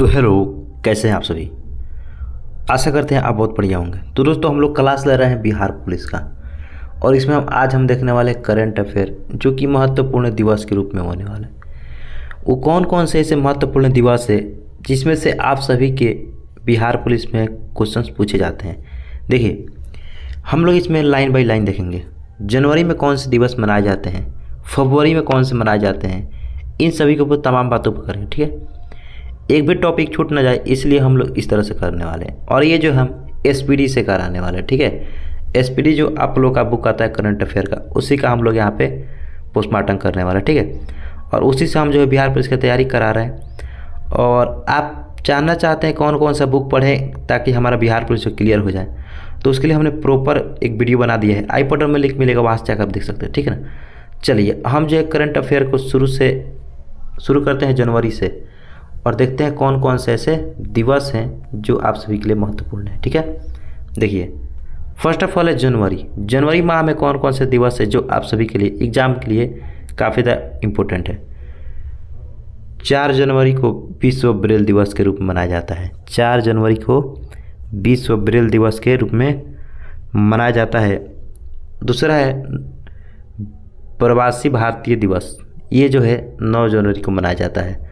तो हेलो, कैसे हैं आप सभी। आशा करते हैं आप बहुत बढ़िया होंगे। तो दोस्तों, हम लोग क्लास ले रहे हैं बिहार पुलिस का, और इसमें आज हम देखने वाले करंट अफेयर जो कि महत्वपूर्ण दिवस के रूप में होने वाले हैं। वो कौन कौन से ऐसे महत्वपूर्ण दिवस है जिसमें से आप सभी के बिहार पुलिस में क्वेश्चंस पूछे जाते हैं। देखिए, हम लोग इसमें लाइन बाय लाइन देखेंगे। जनवरी में कौन से दिवस मनाए जाते हैं, फरवरी में कौन से मनाए जाते हैं, इन सभी के ऊपर तमाम बातों पर करेंगे। ठीक है, एक भी टॉपिक छूट ना जाए, इसलिए हम लोग इस तरह से करने वाले हैं। और ये जो हम एसपीडी से कराने वाले हैं, ठीक है। एसपीडी जो आप लोग का बुक आता है करंट अफेयर का, उसी का हम लोग यहाँ पे पोस्टमार्टम करने वाला है, ठीक है। और उसी से हम जो है बिहार पुलिस की तैयारी करा रहे हैं। और आप जानना चाहते हैं कौन कौन सा बुक पढ़ें ताकि हमारा बिहार पुलिस क्लियर हो जाए, तो उसके लिए हमने प्रॉपर एक वीडियो बना दिया है। आई बटन में लिंक मिलेगा, वहाँ से जाकर आप देख सकते हैं, ठीक है ना। चलिए, हम जो है करंट अफेयर को शुरू करते हैं जनवरी से, और देखते हैं कौन कौन से ऐसे दिवस हैं जो आप सभी के लिए महत्वपूर्ण है, ठीक है। देखिए, फर्स्ट ऑफ ऑल है जनवरी माह में कौन कौन से दिवस है जो आप सभी के लिए एग्जाम के लिए काफ़ी ज़्यादा इम्पोर्टेंट है। 4 जनवरी को विश्व ब्रेल दिवस के रूप में मनाया जाता है। 4 जनवरी को विश्व ब्रेल दिवस के रूप में मनाया जाता है। दूसरा है प्रवासी भारतीय दिवस, ये जो है 9 जनवरी को मनाया जाता है।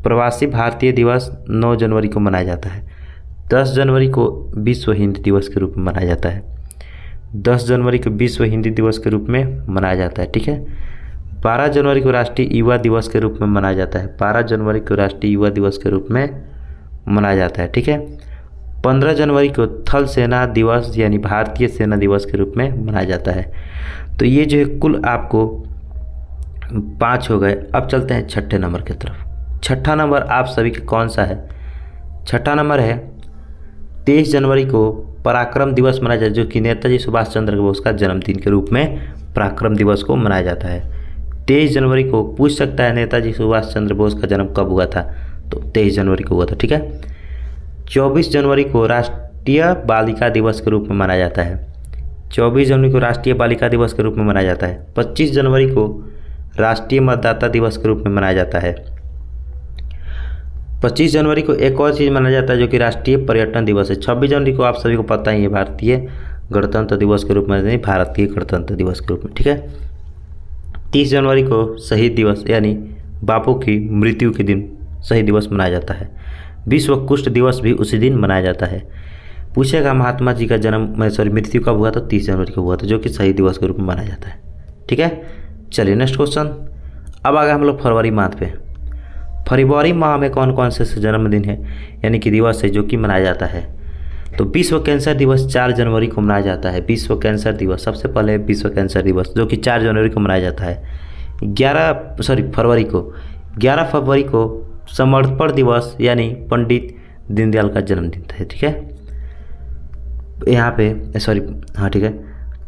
प्रवासी भारतीय दिवस 9 जनवरी को मनाया जाता है। 10 जनवरी को विश्व हिंदी दिवस के रूप में मनाया जाता है। 10 जनवरी को विश्व हिंदी दिवस के रूप में मनाया जाता है, ठीक है। 12 जनवरी को राष्ट्रीय युवा दिवस के रूप में मनाया जाता है। 12 जनवरी को राष्ट्रीय युवा दिवस के रूप में मनाया जाता है, ठीक है। 15 जनवरी को थल सेना दिवस यानी भारतीय सेना दिवस के रूप में मनाया जाता है। तो ये जो है कुल आपको 5 हो गए। अब चलते हैं छठे नंबर की तरफ। छठा नंबर आप सभी का कौन सा है? छठा नंबर है 23 जनवरी को पराक्रम दिवस मनाया जाता है, जो कि नेताजी सुभाष चंद्र बोस का जन्मदिन के रूप में पराक्रम दिवस को मनाया जाता है। 23 जनवरी को पूछ सकता है नेताजी सुभाष चंद्र बोस का जन्म कब हुआ था, तो 23 जनवरी को हुआ था, ठीक है। 24 जनवरी को राष्ट्रीय बालिका दिवस के रूप में मनाया जाता है। 24 जनवरी को राष्ट्रीय बालिका दिवस के रूप में मनाया जाता है। 25 जनवरी को राष्ट्रीय मतदाता दिवस के रूप में मनाया जाता है। 25 जनवरी को एक और चीज़ मनाया जाता है जो कि राष्ट्रीय पर्यटन दिवस है। 26 जनवरी को आप सभी को पता ही है भारतीय गणतंत्र दिवस के रूप में, नहीं भारतीय गणतंत्र दिवस के रूप में, ठीक है। 30 जनवरी को शहीद दिवस यानी बापू की मृत्यु के दिन शहीद दिवस मनाया जाता है। विश्व कुष्ठ दिवस भी उसी दिन मनाया जाता है। पूछेगा महात्मा जी का मृत्यु कब हुआ, तो 30 जनवरी को हुआ था, जो कि शहीद दिवस के रूप में मनाया जाता है, ठीक है। चलिए नेक्स्ट क्वेश्चन। अब आ गए हम लोग फरवरी माह पे। फरवरी माह में कौन कौन से जन्मदिन है यानी कि दिवस है जो कि मनाया जाता है। तो विश्व कैंसर दिवस 4 जनवरी को मनाया जाता है। विश्व कैंसर दिवस सबसे पहले विश्व कैंसर दिवस जो कि 4 जनवरी को मनाया जाता है। 11 फरवरी को समर्पण दिवस यानी पंडित दीनदयाल का जन्मदिन था, ठीक है। यहाँ पे ठीक है।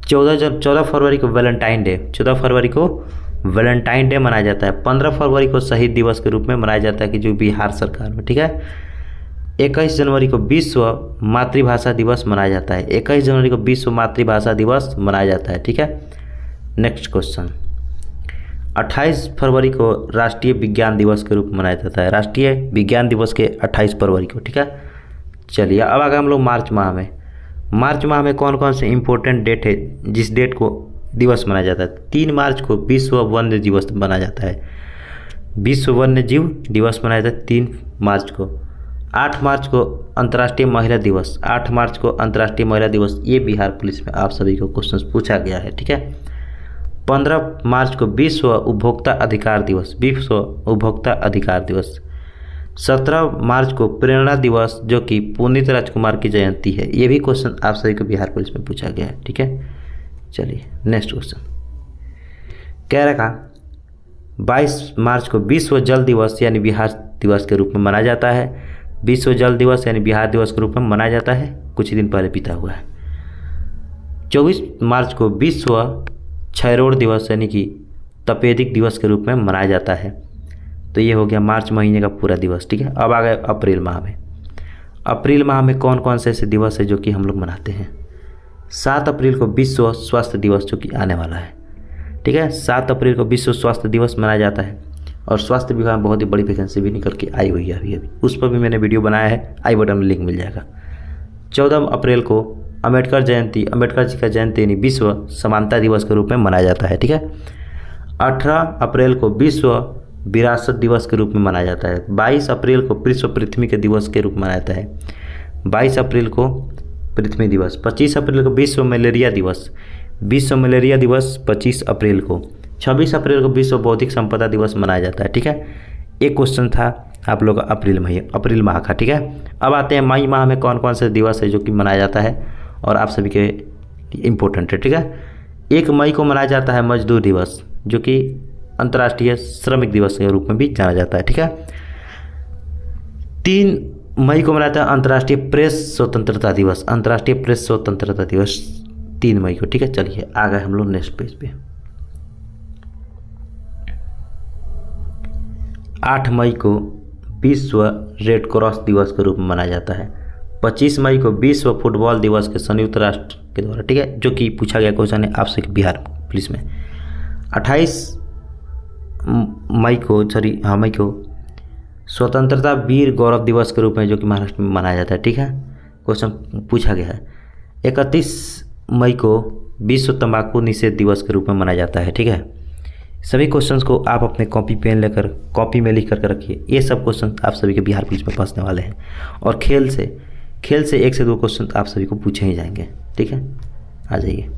14 फरवरी को वैलेंटाइन डे, 14 फरवरी को वैलेंटाइन डे मनाया जाता है। 15 फरवरी को शहीद दिवस के रूप में मनाया जाता है कि जो बिहार सरकार में, ठीक है। 21 जनवरी को विश्व मातृभाषा दिवस मनाया जाता है। 21 जनवरी को विश्व मातृभाषा दिवस मनाया जाता है, ठीक है। Next question. 28 फरवरी को राष्ट्रीय विज्ञान दिवस के रूप में मनाया जाता है। राष्ट्रीय विज्ञान दिवस के 28 फरवरी को, ठीक है। चलिए अब आ गए हम लोग मार्च माह में। मार्च माह में कौन कौन से इंपॉर्टेंट डेट है जिस डेट को दिवस मनाया जाता है। 3 मार्च को विश्व वन्य दिवस मनाया जाता है। विश्व वन्य जीव दिवस मनाया जाता है 3 मार्च को। 8 मार्च को अंतर्राष्ट्रीय महिला दिवस, 8 मार्च को अंतर्राष्ट्रीय महिला दिवस, ये बिहार पुलिस में आप सभी को क्वेश्चन पूछा गया है, ठीक है। 15 मार्च को विश्व उपभोक्ता अधिकार दिवस, विश्व उपभोक्ता अधिकार दिवस। 17 मार्च को प्रेरणा दिवस जो कि पुनीत राजकुमार की जयंती है। ये भी क्वेश्चन आप सभी को बिहार पुलिस में पूछा गया है, ठीक है। चलिए नेक्स्ट क्वेश्चन कह रखा 22 मार्च को विश्व जल दिवस यानी बिहार दिवस के रूप में मनाया जाता है। विश्व जल दिवस यानी बिहार दिवस के रूप में मनाया जाता है, कुछ ही दिन पहले बीता हुआ है। 24 मार्च को विश्व क्षयरोग दिवस यानी कि तपेदिक दिवस के रूप में मनाया जाता है। तो ये हो गया मार्च महीने का पूरा दिवस, ठीक है। अब आ गए अप्रैल माह में। अप्रैल माह में कौन कौन से ऐसे दिवस है जो कि हम लोग मनाते हैं। 7 अप्रैल को विश्व स्वास्थ्य दिवस जो कि आने वाला है, ठीक है। 7 अप्रैल को विश्व स्वास्थ्य दिवस मनाया जाता है। और स्वास्थ्य विभाग में बहुत ही बड़ी वैकेंसी भी निकल के आई हुई है अभी अभी, उस पर भी मैंने वीडियो बनाया है, आई बटन में लिंक मिल जाएगा। 14 अप्रैल को अम्बेडकर जयंती, अम्बेडकर जी का जयंती यानी विश्व समानता दिवस के रूप में मनाया जाता है, ठीक है। 18 अप्रैल को विश्व विरासत दिवस के रूप में मनाया जाता है। 22 अप्रैल को विश्व पृथ्वी के दिवस के रूप में मनाया जाता है। 22 अप्रैल को पृथ्वी दिवस। 25 अप्रैल को विश्व मलेरिया दिवस, विश्व मलेरिया दिवस 25 अप्रैल को। 26 अप्रैल को विश्व बौद्धिक संपदा दिवस मनाया जाता है, ठीक है। एक क्वेश्चन था आप लोग का अप्रैल माह का, ठीक है। अब आते हैं मई माह में कौन कौन से दिवस है जो कि मनाया जाता है और आप सभी के इम्पोर्टेंट है, ठीक है। 1 मई को मनाया जाता है मजदूर दिवस, जो कि अंतर्राष्ट्रीय श्रमिक दिवस के रूप में भी जाना जाता है, ठीक है। 3 मई को मनाया जाता है अंतर्राष्ट्रीय प्रेस स्वतंत्रता दिवस, अंतर्राष्ट्रीय प्रेस स्वतंत्रता दिवस 3 मई को, ठीक है। चलिए आ गए हम लोग नेक्स्ट पेज पे। 8 मई को विश्व रेड क्रॉस दिवस के रूप में मनाया जाता है। 25 मई को विश्व फुटबॉल दिवस के संयुक्त राष्ट्र के द्वारा, ठीक है, जो कि पूछा गया क्वेश्चन है आपसे बिहार पुलिस में। 28 मई को स्वतंत्रता वीर गौरव दिवस के रूप में जो कि महाराष्ट्र में मनाया जाता है, ठीक है, क्वेश्चन पूछा गया है। 31 मई को विश्व तंबाकू निषेध दिवस के रूप में मनाया जाता है, ठीक है। सभी क्वेश्चंस को आप अपने कॉपी पेन लेकर कॉपी में लिख कर रखिए, ये सब क्वेश्चन आप सभी के बिहार पुलिस में फंसने वाले हैं। और खेल से 1 से 2 क्वेश्चन आप सभी को पूछे ही जाएंगे, ठीक है। आ जाइए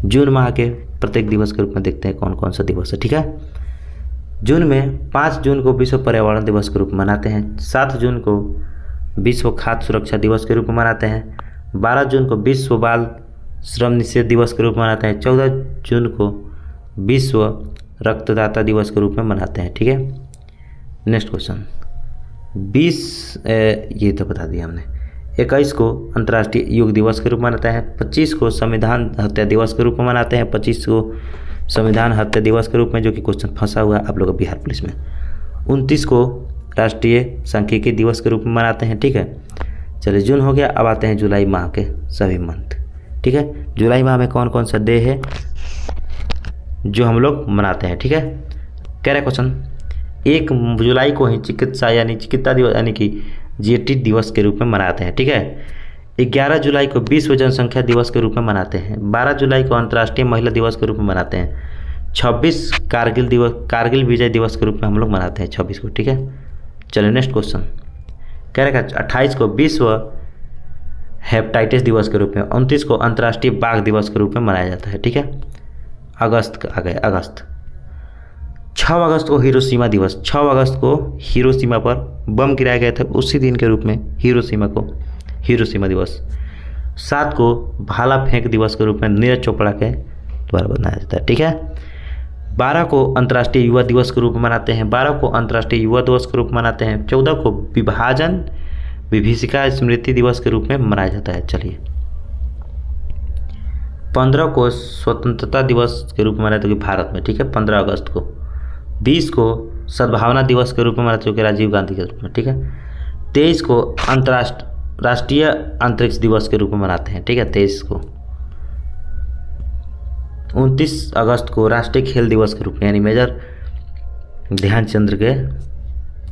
जून माह के प्रत्येक दिवस के रूप में देखते हैं कौन कौन सा दिवस है, ठीक है। जून में 5 जून को विश्व पर्यावरण दिवस के रूप में मनाते हैं। 7 जून को विश्व खाद्य सुरक्षा दिवस के रूप में मनाते हैं। 12 जून को विश्व बाल श्रम निषेध दिवस के रूप में मनाते हैं। 14 जून को विश्व रक्तदाता दिवस के रूप में मनाते हैं, ठीक है। नेक्स्ट क्वेश्चन 20 ये तो बता दिया हमने। 21 को अंतर्राष्ट्रीय योग दिवस के रूप में मनाते हैं। 25 को संविधान हत्या दिवस के रूप में मनाते हैं। 25 को संविधान हत्या दिवस के रूप में, जो कि क्वेश्चन फंसा हुआ है आप लोग बिहार पुलिस में। 29 को राष्ट्रीय सांख्यिकी दिवस के रूप में मनाते हैं, ठीक है। चलिए जून हो गया, अब आते हैं जुलाई माह के सभी मंथ, ठीक है। जुलाई माह में कौन कौन सा डे है जो हम लोग मनाते हैं, ठीक है। कह रहे क्वेश्चन 1 जुलाई को ही चिकित्सा यानी चिकित्सा दिवस यानी कि जीएटी दिवस के रूप में मनाते हैं, ठीक है। 11 जुलाई को विश्व जनसंख्या दिवस के रूप में मनाते हैं। 12 जुलाई को अंतर्राष्ट्रीय महिला दिवस के रूप में मनाते हैं। 26 कारगिल विजय दिवस के रूप में हम लोग मनाते हैं 26 को, ठीक है। चलिए नेक्स्ट क्वेश्चन कह रहे हैं 28 को विश्व हेपेटाइटिस दिवस के रूप में। 29 को अंतर्राष्ट्रीय बाघ दिवस के रूप में मनाया जाता है, ठीक है। अगस्त आ गए, अगस्त 6 अगस्त को हिरोशिमा दिवस। 6 अगस्त को हिरोशिमा पर बम गिराए गए थे, उसी दिन के रूप में हिरोशिमा दिवस। 7 को भाला फेंक दिवस के रूप में नीरज चोपड़ा के द्वारा बनाया जाता है, ठीक है। 12 को अंतर्राष्ट्रीय युवा दिवस के रूप में मनाते हैं। 12 को अंतर्राष्ट्रीय युवा दिवस के रूप में मनाते हैं। 14 को विभाजन विभीषिका स्मृति दिवस के रूप में मनाया जाता है। चलिए 15 को स्वतंत्रता दिवस के रूप में मनाते हैं भारत में, ठीक है, 15 अगस्त को। 20 को सद्भावना दिवस के रूप में मनाते हैं राजीव गांधी के रूप में, ठीक है। 23 को राष्ट्रीय अंतरिक्ष दिवस के रूप में मनाते हैं, ठीक है, 23 को। 29 अगस्त को राष्ट्रीय खेल दिवस के रूप में यानी मेजर ध्यानचंद के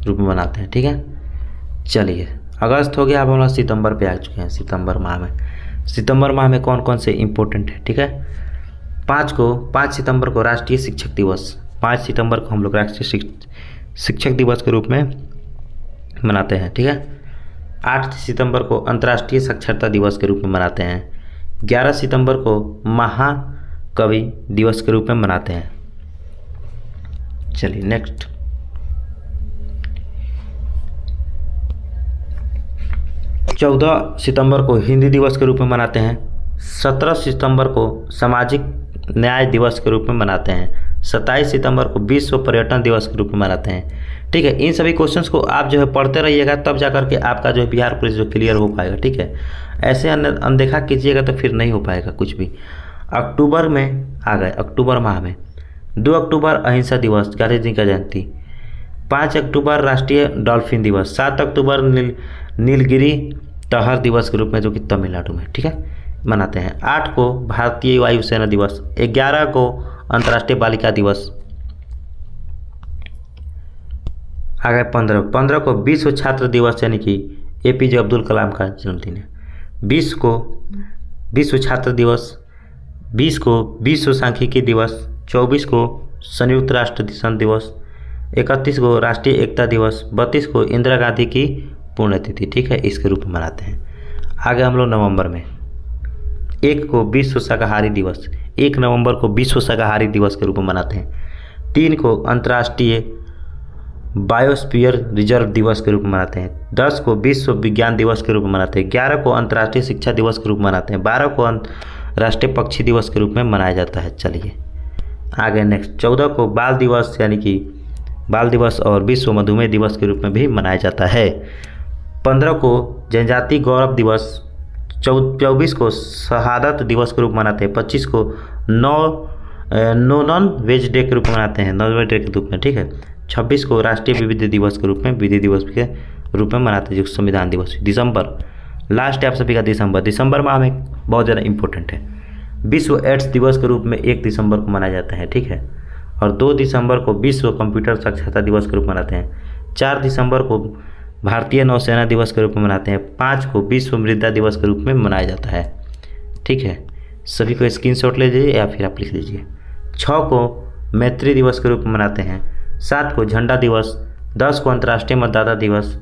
रूप में मनाते हैं, ठीक है। चलिए अगस्त हो गया, अब हम लोग सितंबर पे आ चुके हैं। सितंबर माह में कौन कौन से इम्पोर्टेंट है, ठीक है। 5 सितंबर को राष्ट्रीय शिक्षक दिवस। 5 सितंबर को हम लोग राष्ट्रीय शिक्षक दिवस के रूप में मनाते हैं, ठीक है। 8 सितंबर को अंतर्राष्ट्रीय साक्षरता दिवस के रूप में मनाते हैं। 11 सितंबर को महाकवि दिवस के रूप में मनाते हैं। चलिए नेक्स्ट 14 सितंबर को हिंदी दिवस के रूप में मनाते हैं। 17 सितंबर को सामाजिक न्याय दिवस के रूप में मनाते हैं। 27 सितंबर को विश्व पर्यटन दिवस के रूप में मनाते हैं, ठीक है। इन सभी क्वेश्चंस को आप जो है पढ़ते रहिएगा, तब जा करके आपका जो है बिहार पुलिस जो क्लियर हो पाएगा, ठीक है। ऐसे अनदेखा कीजिएगा तो फिर नहीं हो पाएगा कुछ भी। अक्टूबर में आ गए, अक्टूबर माह में 2 अक्टूबर अहिंसा दिवस, गांधी जी का जयंती। 5 अक्टूबर राष्ट्रीय डॉल्फिन दिवस। 7 अक्टूबर नीलगिरी तहर दिवस के रूप में, जो कि तमिलनाडु में, ठीक है, मनाते हैं। 8 को भारतीय वायुसेना दिवस। 11 को अंतर्राष्ट्रीय बालिका दिवस। आ गए 15 को विश्व छात्र दिवस यानी कि APJ अब्दुल कलाम का जन्मदिन है। 20 को विश्व छात्र दिवस, 20 को विश्व सांख्यिकी दिवस, 24 को संयुक्त राष्ट्र संघ दिवस, 31 को राष्ट्रीय एकता दिवस, 32 को इंदिरा गांधी की पुण्यतिथि, ठीक है, इसके रूप में मनाते हैं। आगे हम लोग नवंबर में 1 को विश्व शाकाहारी दिवस, 1 नवंबर को विश्व शाकाहारी दिवस के रूप में मनाते हैं। 3 को अंतर्राष्ट्रीय बायोस्फीयर रिजर्व दिवस के रूप में मनाते हैं। 10 को विश्व विज्ञान दिवस के रूप में मनाते हैं। 11 को अंतर्राष्ट्रीय शिक्षा दिवस के रूप में मनाते हैं। 12 को राष्ट्रीय पक्षी दिवस के रूप में मनाया जाता है। चलिए आगे नेक्स्ट 14 को बाल दिवस यानी कि बाल दिवस और विश्व मधुमेह दिवस के रूप में भी मनाया जाता है। 15 को जनजाति गौरव दिवस, 24 को शहादत दिवस के रूप में मनाते हैं। 25 को नॉन वेज डे के रूप में मनाते हैं, नॉन वेज डे के रूप में, ठीक है। 26 को राष्ट्रीय विविध दिवस के रूप में, विधि दिवस के रूप में मनाते हैं, जो संविधान दिवस। दिसंबर लास्ट है आप सभी का, दिसंबर माह में बहुत ज़्यादा इंपॉर्टेंट है। विश्व एड्स दिवस के रूप में 1 दिसंबर को मनाया जाता है, ठीक है। और 2 दिसंबर को विश्व कंप्यूटर साक्षरता दिवस के रूप में मनाते हैं। 4 दिसंबर को भारतीय नौसेना दिवस के रूप में मनाते हैं। 5 को विश्व मृदा दिवस के रूप में मनाया जाता है, ठीक है। सभी को स्क्रीनशॉट ले लीजिए या फिर आप लिख लीजिए। 6 को मैत्री दिवस के रूप में मनाते हैं। 7 को झंडा दिवस, 10 को अंतर्राष्ट्रीय मतदाता दिवस,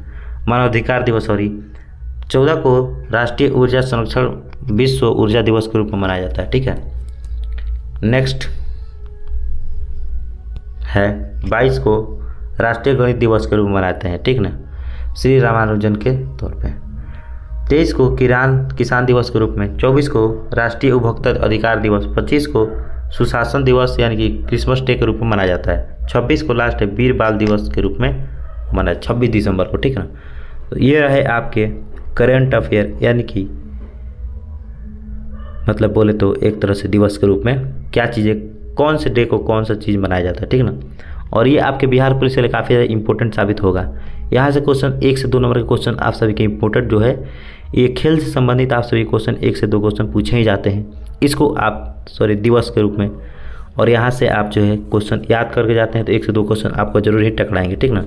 मानवाधिकार दिवस 14 को राष्ट्रीय ऊर्जा संरक्षण विश्व ऊर्जा दिवस के रूप में मनाया जाता है, ठीक है। नेक्स्ट है 22 को राष्ट्रीय गणित दिवस के रूप में मनाते हैं, ठीक ना, श्री रामानुजन के तौर पे। 23 को किसान दिवस के रूप में। 24 को राष्ट्रीय उपभोक्ता अधिकार दिवस। 25 को सुशासन दिवस यानी कि क्रिसमस डे के रूप में मनाया जाता है। 26 को लास्ट है वीर बाल दिवस के रूप में मनाया, 26 दिसंबर को, ठीक है ना। तो ये रहे आपके करेंट अफेयर यानी कि मतलब बोले तो एक तरह से दिवस के रूप में क्या चीज़ें, कौन से डे को कौन सा चीज़ मनाया जाता है, ठीक ना। और ये आपके बिहार पुलिस के लिए काफ़ी ज़्यादा इंपॉर्टेंट साबित होगा। यहाँ से क्वेश्चन 1 से 2 नंबर के क्वेश्चन आप सभी के इंपॉर्टेंट जो है, ये खेल से संबंधित आप सभी क्वेश्चन 1 से 2 क्वेश्चन पूछे ही जाते हैं। इसको आप दिवस के रूप में, और यहाँ से आप जो है क्वेश्चन याद करके जाते हैं तो 1 से 2 क्वेश्चन आपको जरूर ही टकराएंगे, ठीक ना।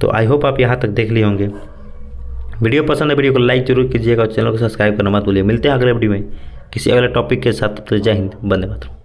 तो आई होप आप यहाँ तक देख लिए होंगे। वीडियो पसंद है, वीडियो को लाइक जरूर कीजिएगा और चैनल को सब्सक्राइब करना मत भूलिए। मिलते हैं अगले वीडियो में किसी अगले टॉपिक के साथ। जय हिंद, वंदे मातरम।